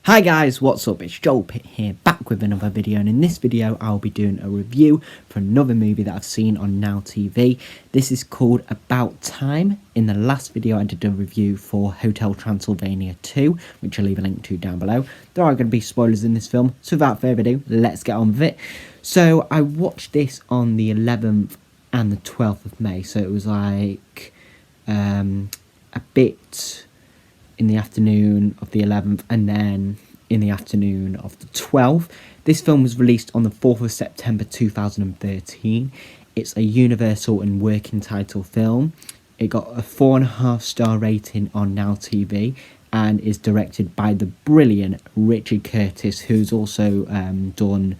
Hi guys, what's up? It's Joel Pitt here, back with another video, and in this video I'll be doing a review for another movie that I've seen on Now TV. This is called About Time. In the last video I did a review for Hotel Transylvania 2, which I'll leave a link to down below. There are going to be spoilers in this film, so without further ado, let's get on with it. So I watched this on the 11th and the 12th of May, so it was like a bit in the afternoon of the 11th and then in the afternoon of the 12th. This film was released on the 4th of September 2013. It's a Universal and working title film. It got a 4.5-star rating on Now TV and is directed by the brilliant Richard Griffiths, who's also done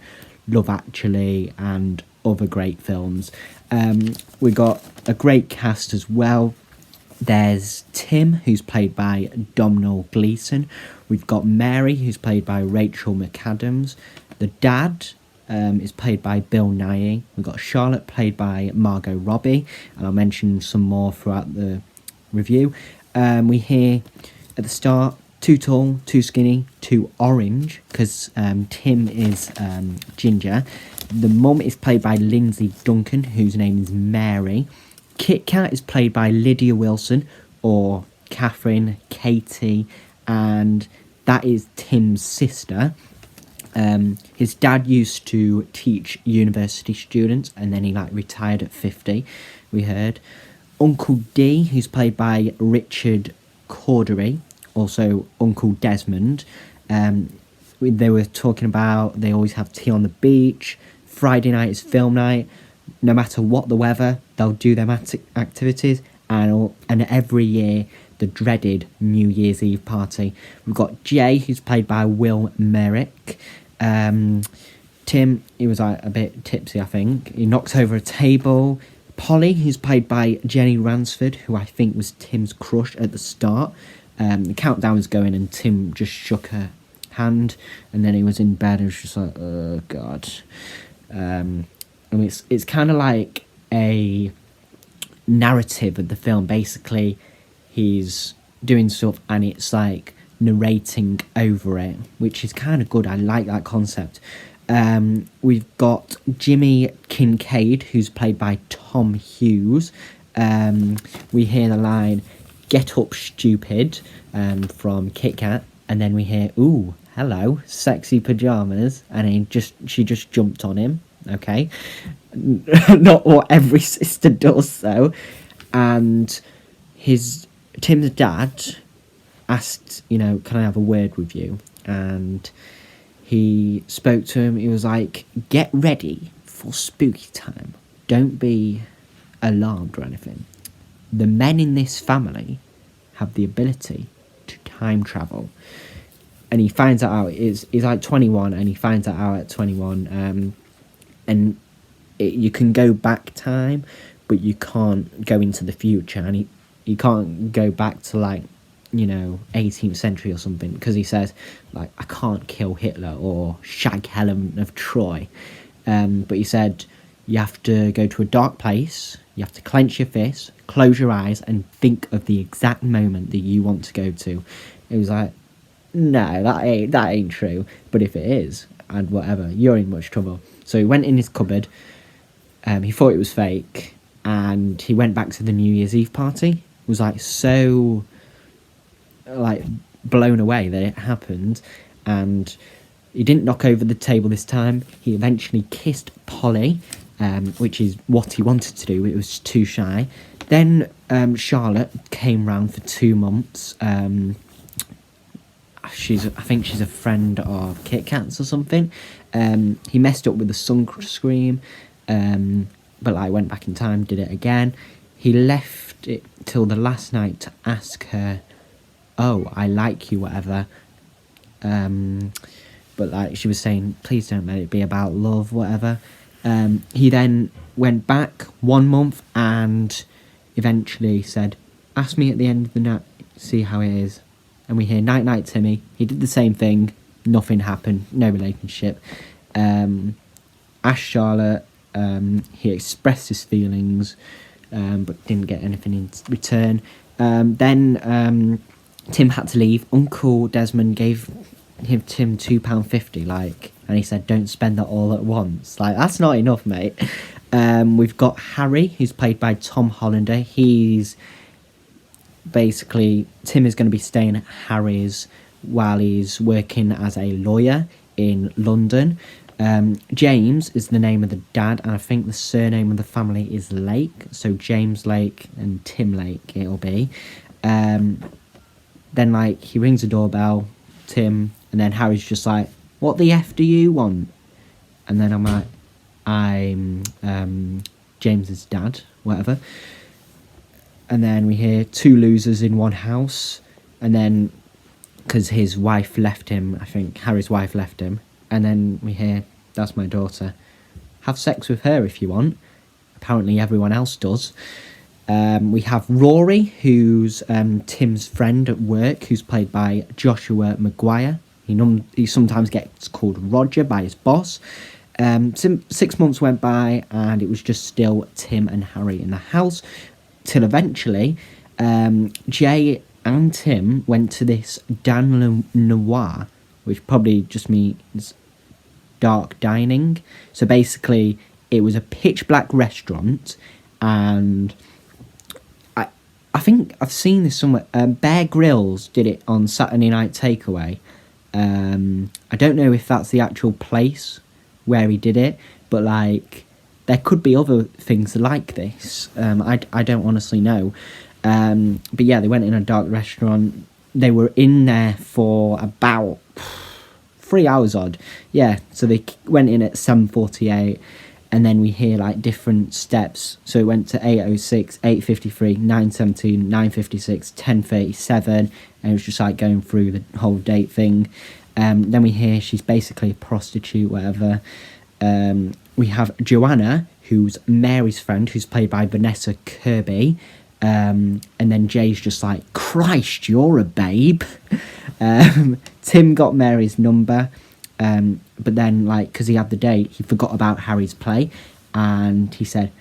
Love Actually and other great films. We got a great cast as well. There's Tim, who's played by Domhnall Gleeson. We've got Mary, who's played by Rachel McAdams. The dad is played by Bill Nighy. We've got Charlotte, played by Margot Robbie, and I'll mention some more throughout the review. We hear at the start, too tall, too skinny, too orange, because Tim is ginger. The mum is played by Lindsay Duncan, whose name is Mary. Kincade is played by Lydia Wilson, or Catherine, Katie, and that is Tim's sister. His dad used to teach university students, and then he retired at 50, we heard. Uncle D, who's played by Richard Cordery, also Uncle Desmond. They were talking about they always have tea on the beach. Friday night is film night. No matter what the weather, they'll do their activities, and every year, the dreaded New Year's Eve party. We've got Jay, who's played by Will Merrick. Tim, he was a bit tipsy, I think. He knocks over a table. Polly, who's played by Jenny Rainsford, who I think was Tim's crush at the start. The countdown was going, and Tim just shook her hand, and then he was in bed, and was just like, oh, God. I mean, it's kind of like a narrative of the film. Basically, he's doing stuff and it's like narrating over it, which is kind of good. I like that concept. We've got Jimmy Kincade, who's played by Tom Hughes. We hear the line, "Get up, stupid," from Kit Kat, and then we hear, "Ooh, hello, sexy pajamas," and she just jumped on him. Okay, not what every sister does though. And Tim's dad asked, can I have a word with you? And he spoke to him. He was like, get ready for spooky time. Don't be alarmed or anything. The men in this family have the ability to time travel. And he finds that out. He's like 21, and he finds that out at 21. And you can go back time, but you can't go into the future, and you can't go back to 18th century or something, because he says I can't kill Hitler or shag Helen of Troy, but he said you have to go to a dark place, you have to clench your fists, close your eyes, and think of the exact moment that you want to go to. It was like, no, that ain't true, but if it is, and whatever, you're in much trouble. So he went in his cupboard, he thought it was fake, and he went back to the New Year's Eve party. Was so blown away that it happened, and he didn't knock over the table this time. He eventually kissed Polly, which is what he wanted to do. It was too shy. Then Charlotte came round for 2 months. I think she's a friend of Kit Kat's or something. He messed up with the sunscreen, but went back in time, did it again. He left it till the last night to ask her, "Oh, I like you," whatever. But she was saying, "Please don't let it be about love," whatever. He then went back 1 month and eventually said, "Ask me at the end of the night, see how it is." And we hear, "Night, night, Timmy." He did the same thing. Nothing happened. No relationship. Asked Charlotte. He expressed his feelings, but didn't get anything in return. Then Tim had to leave. Uncle Desmond gave him Tim £2.50, like, and he said, "Don't spend that all at once." Like, that's not enough, mate. We've got Harry, who's played by Tom Hollander. He's basically, Tim is going to be staying at Harry's while he's working as a lawyer in London. James is the name of the dad, and I think the surname of the family is Lake, so James Lake and Tim Lake it'll be. Then, like, he rings the doorbell, Tim, and then Harry's just like, "What the F do you want?" And then I'm like, "I'm James's dad," whatever. And then we hear two losers in one house, and then, because his wife left him, I think Harry's wife left him, and then we hear, "That's my daughter. Have sex with her if you want." Apparently everyone else does. We have Rory, who's Tim's friend at work, who's played by Joshua McGuire. He sometimes gets called Roger by his boss. 6 months went by, and it was just still Tim and Harry in the house, till eventually Jay and Tim went to this Dan Noir, which probably just means dark dining. So basically it was a pitch black restaurant, and I think I've seen this somewhere. Bear Grylls did it on Saturday Night Takeaway. I don't know if that's the actual place where he did it, but like, there could be other things like this. I don't honestly know. But yeah, they went in a dark restaurant. They were in there for about 3 hours odd. Yeah, so they went in at 7:48, and then we hear like different steps. So it went to 8:06, 8:53, 9:17, 9:56, 10:37, and it was just like going through the whole date thing. Then we hear she's basically a prostitute, whatever. We have Joanna, who's Mary's friend, who's played by Vanessa Kirby. And then Jay's just like, "Christ, you're a babe." Tim got Mary's number, but then, like, because he had the date, he forgot about Harry's play, and he said,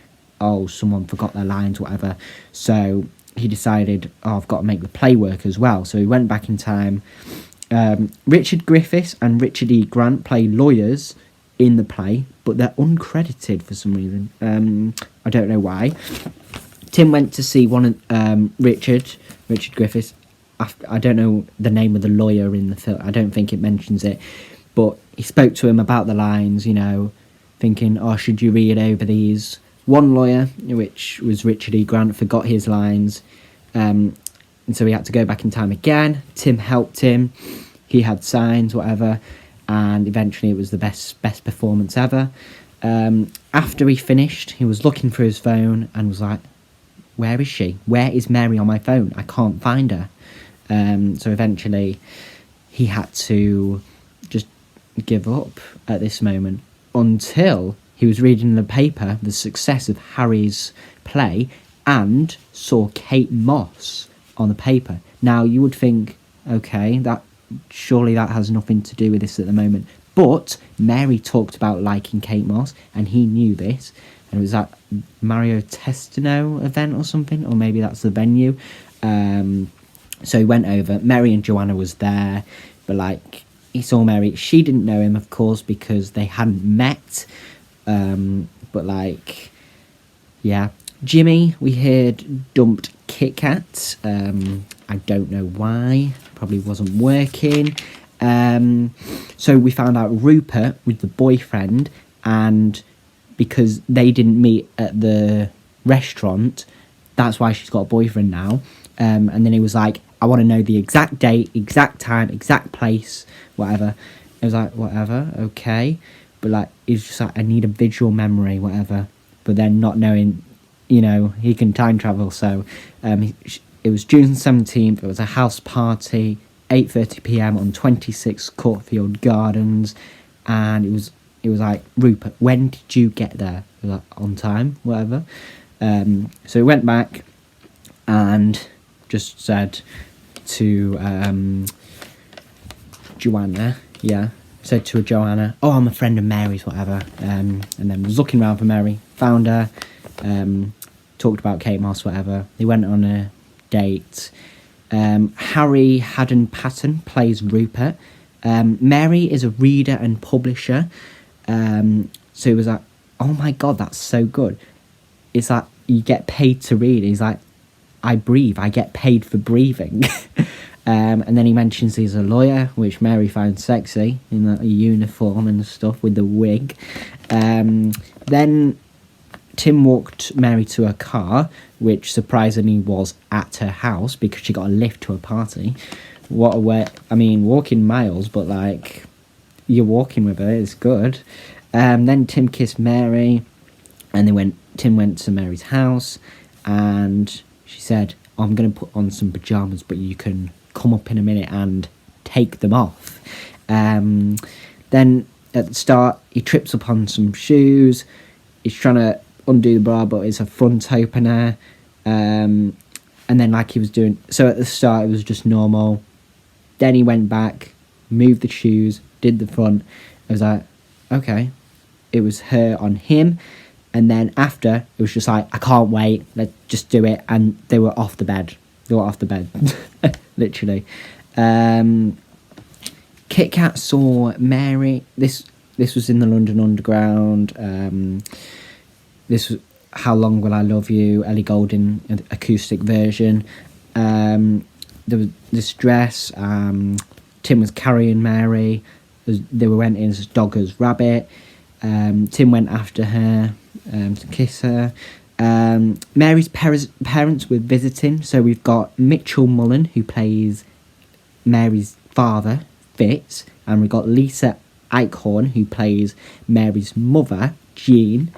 "Oh, someone forgot their lines," whatever. So he decided, "Oh, I've got to make the play work as well." So he went back in time. Richard Griffiths and Richard E. Grant play lawyers in the play, but they're uncredited for some reason. I don't know why. Tim went to see Richard Griffiths. I don't know the name of the lawyer in the film. I don't think it mentions it, but he spoke to him about the lines, you know, thinking, "Oh, should you read over these?" One lawyer, which was Richard E. Grant, forgot his lines, and so he had to go back in time again. Tim helped him. He had signs, whatever, and eventually it was the best performance ever. After he finished, he was looking for his phone and was like, "Where is she? Where is Mary on my phone? I can't find her." So eventually he had to just give up at this moment, until he was reading the paper, the success of Harry's play, and saw Kate Moss on the paper. Now, you would think, okay, surely that has nothing to do with this at the moment. But Mary talked about liking Kate Moss, and he knew this. And it was that Mario Testino event or something, or maybe that's the venue. So he went over. Mary and Joanna was there, but like, he saw Mary. She didn't know him, of course, because they hadn't met. But like, yeah. Jimmy, we heard, dumped Kit Kat. I don't know why. Probably wasn't working. So we found out Rupert with the boyfriend, and because they didn't meet at the restaurant, that's why she's got a boyfriend now. And then he was like, "I want to know the exact date, exact time, exact place, whatever." I was like, "Whatever, okay." But like, he's just like, "I need a visual memory, whatever." But then not knowing, you know, he can time travel. So it was June 17th. It was a house party, 8:30 p.m. on 26 Courtfield Gardens. And it was like, "Rupert, when did you get there?" I was like, "On time, whatever." So he went back and just said to Joanna, "Oh, I'm a friend of Mary's, whatever." And then was looking around for Mary, found her, talked about Kate Moss, whatever. They went on a date. Harry Haddon Patton plays Rupert. Mary is a reader and publisher. So he was like, oh my God, that's so good. It's like, you get paid to read. He's like, I breathe. I get paid for breathing. And then he mentions he's a lawyer, which Mary found sexy, in that uniform and stuff with the wig. Then Tim walked Mary to her car, which surprisingly was at her house because she got a lift to a party. What a way! I mean, walking miles, but like, you're walking with her, it's good. Then Tim kissed Mary, and Tim went to Mary's house, and she said, I'm going to put on some pyjamas, but you can come up in a minute and take them off. Then at the start, he trips up on some shoes. He's trying to undo the bra, but it's a front opener. And then like he was doing, so at the start it was just normal. Then he went back, moved the shoes, did the front. I was like, okay. It was her on him. And then after, it was just like, I can't wait, let's just do it. And they were off the bed. Literally. Kit Kat saw Mary. This was in the London Underground. This was How Long Will I Love You, Ellie Goulding acoustic version. There was this dress. Tim was carrying Mary. They went in as dog as rabbit. Tim went after her to kiss her. Mary's parents were visiting, so we've got Mitchell Mullen, who plays Mary's father, Fitz, and we've got Lisa Eichorn, who plays Mary's mother, Jean.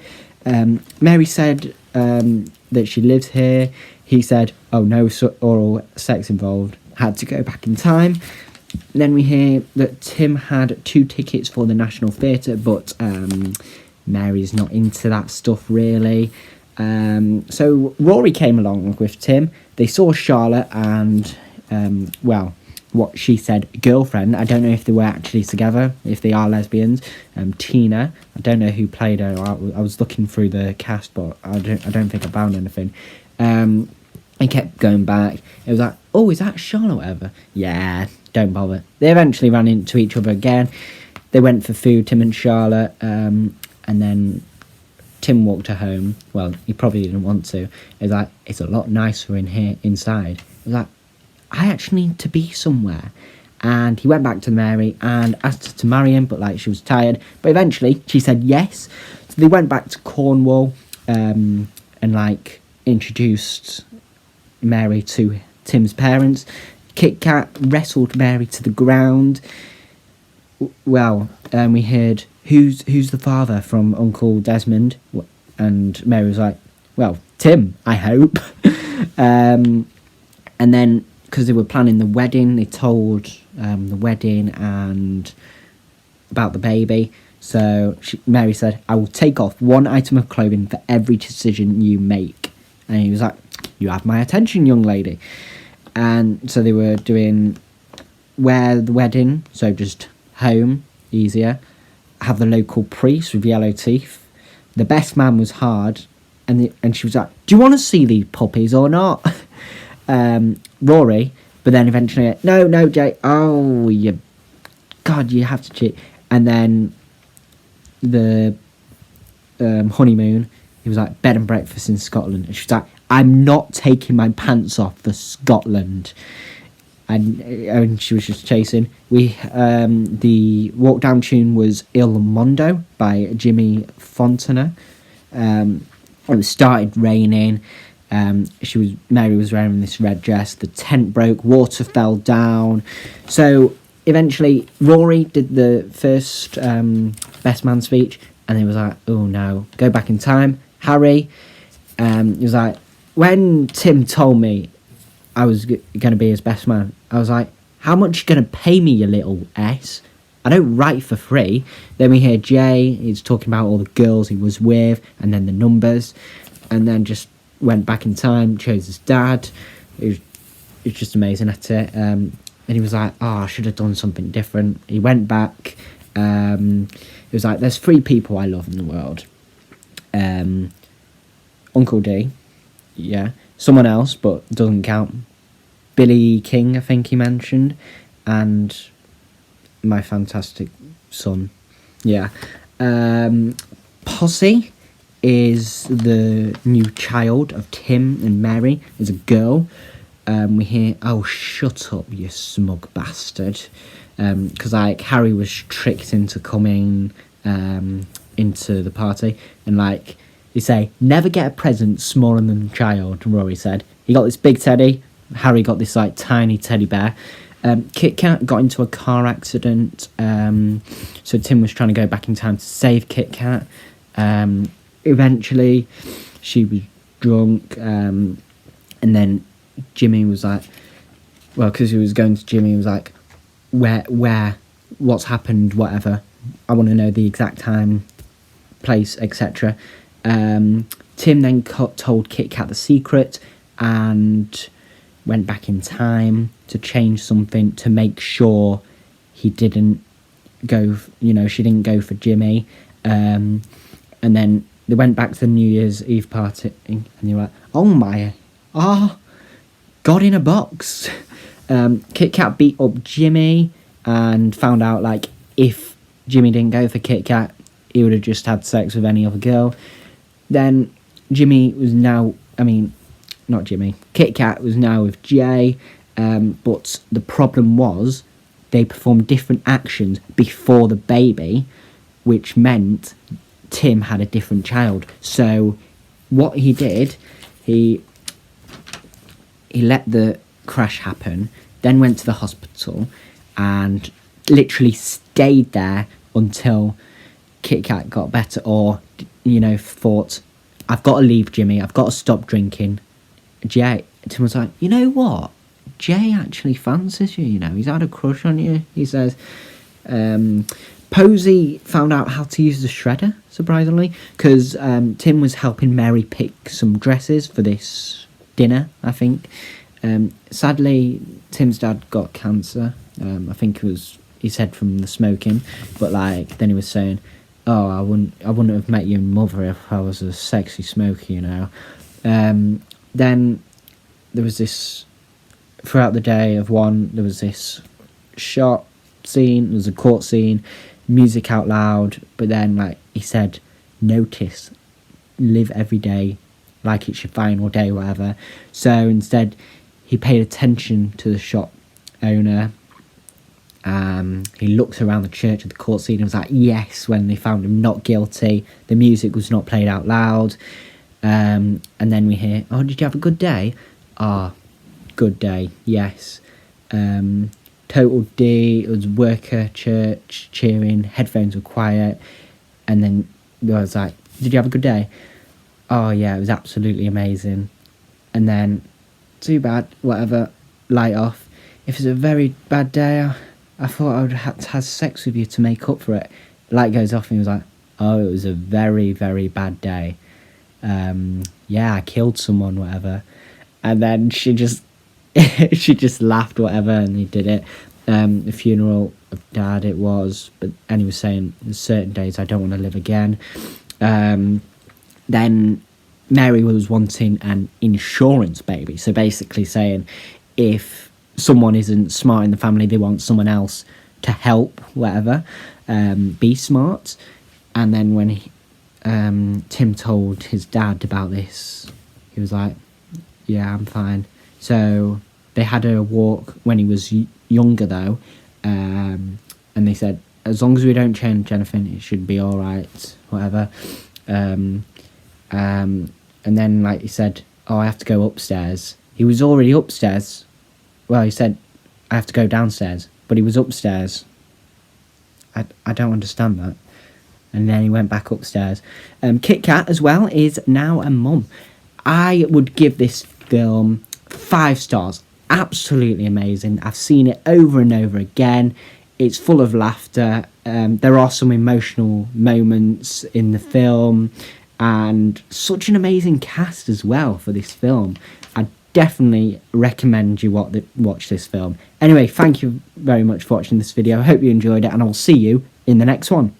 Mary said that she lives here. He said, oh no, oral sex involved. Had to go back in time. Then we hear that Tim had 2 tickets for the National Theatre, but Mary's not into that stuff really. So Rory came along with Tim. They saw Charlotte and, what she said, girlfriend. I don't know if they were actually together, if they are lesbians. Tina, I don't know who played her. I was looking through the cast, but I don't think I found anything. I kept going back. It was like, oh, is that Charlotte, whatever? Yeah, don't bother. They eventually ran into each other again. They went for food, Tim and Charlotte, and then Tim walked her home. Well, he probably didn't want to. It was like, it's a lot nicer in here, inside. It was like, I actually need to be somewhere. And he went back to Mary and asked her to marry him, but like she was tired. But eventually she said yes. So they went back to Cornwall and like introduced Mary to Tim's parents. Kit Kat wrestled Mary to the ground. Well, we heard, who's the father from Uncle Desmond? And Mary was like, well, Tim, I hope. And then, because they were planning the wedding, they told the wedding and about the baby. So Mary said, I will take off 1 item of clothing for every decision you make. And he was like, you have my attention, young lady. And so they were doing wear the wedding, so just home, easier. Have the local priest with yellow teeth. The best man was hard. And she was like, do you want to see these puppies or not? Rory, but then eventually, no, Jay, oh, you have to cheat. And then the honeymoon, he was like, bed and breakfast in Scotland. And she was like, I'm not taking my pants off for Scotland. And she was just chasing. The walk down tune was Il Mondo by Jimmy Fontana. It started raining. Mary was wearing this red dress. The tent broke. Water fell down. So eventually, Rory did the first best man speech, and he was like, "Oh no, go back in time." Harry, he was like, when Tim told me I was going to be his best man, I was like, how much are you going to pay me, you little S? I don't write for free. Then we hear Jay, he's talking about all the girls he was with, and then the numbers, and then just went back in time, chose his dad. It was just amazing at it. And he was like, I should have done something different. He went back. He was like, there's 3 people I love in the world. Uncle D, yeah. Someone else, but doesn't count. Billy King, I think he mentioned. And My Fantastic Son. Yeah. Posse is the new child of Tim and Mary. Is a girl. We hear, "Oh, shut up, you smug bastard," because like Harry was tricked into coming into the party, and like they say, "Never get a present smaller than a child." Rory said he got this big teddy. Harry got this like tiny teddy bear. Kit Kat got into a car accident, so Tim was trying to go back in time to save Kit Kat. Eventually, she was drunk, and then Jimmy was like, well, because he was going to Jimmy, he was like, where, what's happened, whatever. I want to know the exact time, place, etc. Tim then told Kit Kat the secret and went back in time to change something to make sure he didn't go, she didn't go for Jimmy. And then they went back to the New Year's Eve party and they were like, oh my, God in a box. Kit Kat beat up Jimmy and found out like if Jimmy didn't go for Kit Kat, he would have just had sex with any other girl. Then Jimmy was now, not Jimmy, Kit Kat was now with Jay, but the problem was they performed different actions before the baby, which meant Tim had a different child. So what he did, he let the crash happen, then went to the hospital and literally stayed there until Kit Kat got better, or thought, I've got to leave Jimmy, I've got to stop drinking. Tim was like, you know what, Jay actually fancies you, he's had a crush on you, he says. Posey found out how to use the shredder, surprisingly, because Tim was helping Mary pick some dresses for this dinner, I think. Sadly, Tim's dad got cancer. I think it was, he said, from the smoking, but like then he was saying, oh, I wouldn't have met your mother if I was a sexy smoker, Then there was this, throughout the day of one, there was this shot scene, there was a court scene, music out loud, but then like he said, notice, live every day like it's your final day, whatever. So instead he paid attention to the shop owner. He looked around the church at the court scene and was like, yes, when they found him not guilty, the music was not played out loud. And then we hear, oh, did you have a good day? Good day, yes. Total D, it was worker church cheering, headphones were quiet, and then I was like, did you have a good day? Oh yeah, it was absolutely amazing. And then, too bad, whatever, light off. If it's a very bad day, I thought I would have to have sex with you to make up for it. Light goes off and he was like, oh, it was a very, very bad day. Yeah, I killed someone, whatever. And then she just laughed, whatever, and he did it. The funeral of Dad it was, but and he was saying there's certain days I don't want to live again. Then Mary was wanting an insurance baby, so basically saying if someone isn't smart in the family, they want someone else to help, whatever, be smart. And then when Tim told his dad about this, he was like, yeah, I'm fine. So they had a walk when he was younger, though, and they said, as long as we don't change anything, it should be all right, whatever. And then, like, he said, oh, I have to go upstairs. He was already upstairs. Well, he said, I have to go downstairs, but he was upstairs. I don't understand that. And then he went back upstairs. Kit Kat, as well, is now a mum. I would give this film 5 stars. Absolutely amazing. I've seen it over and over again. It's full of laughter. There are some emotional moments in the film, and such an amazing cast as well for this film. I definitely recommend you watch this film. Anyway, thank you very much for watching this video. I hope you enjoyed it, and I'll see you in the next one.